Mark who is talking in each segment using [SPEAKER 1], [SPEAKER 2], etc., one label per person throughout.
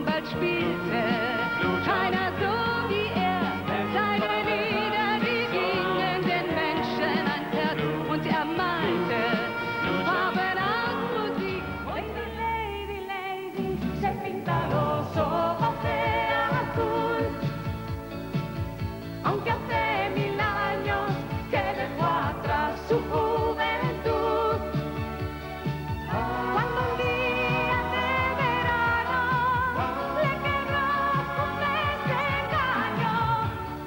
[SPEAKER 1] bald spielte keiner so wie er. Seine Lieder, die gingen den Menschen ans Herz und er malte Farben aus Musik. Lady, lady, lady, se pinta los ojos de azul, aunque hace 1000 años que dejó atrás su juventud. Cuando un día de verano le quebró un desengaño,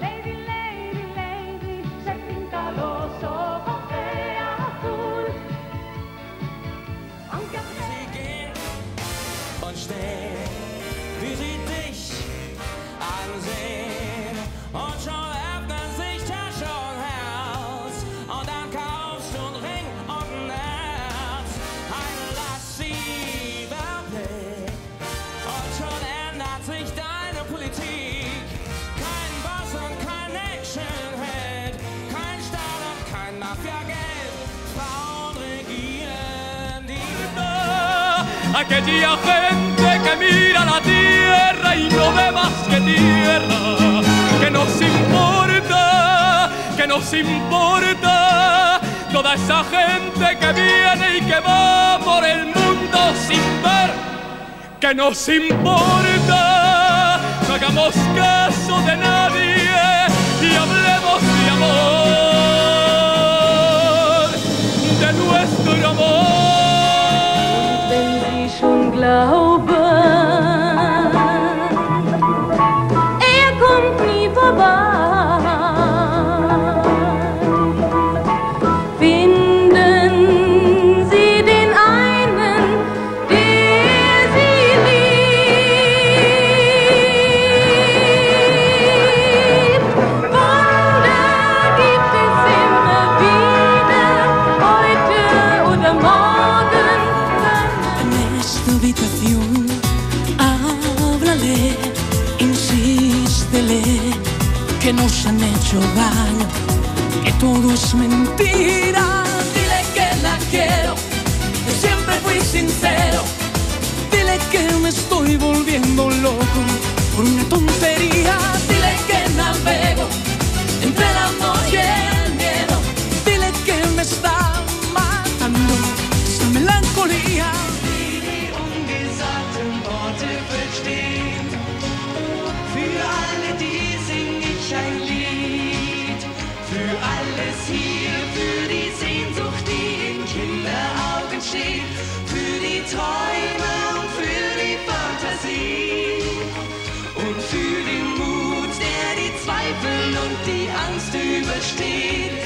[SPEAKER 1] lady, lady, lady, se pinta los ojos de azul, aunque hace...
[SPEAKER 2] Sie geht und steht, wie sie dich ansehen. Und schon öffnet sich Tasche und Herz. Und dann kaufst du einen Ring und ein Herz. Ein lasziver Blick. Und schon ändert sich deine Politik. Kein Boss und kein Actionheld. Kein Staat und kein Mafia-Geld. Frauen regieren die Welt.
[SPEAKER 3] Aquella gente que mira la tierra y no ve más que tierra, que nos importa toda esa gente que viene y que va por el mundo sin ver, que nos importa. No hagamos caso de nadie y hablemos de amor, de nuestro amor.
[SPEAKER 1] Wenn Sie schon glauben, er kommt nie vorbei, finden Sie den einen, der Sie liebt. Wunder gibt es immer wieder, heute oder morgen.
[SPEAKER 4] En esta habitación, háblale, insístele, que nos han hecho daño, que todo es mentira. Dile que la quiero, que siempre fui sincero. Dile que me estoy volviendo loco por una tontería. Dile que navego entre el amor y el miedo. Dile que me está matando esa melancolía.
[SPEAKER 2] Die ungesagten Worte verstehen. Für alle die sing ich ein Lied. Für alles hier, für die Sehnsucht, die in Kinderaugen steht. Für die Träume und für die Fantasie. Und für den Mut, der die Zweifel und die Angst übersteht.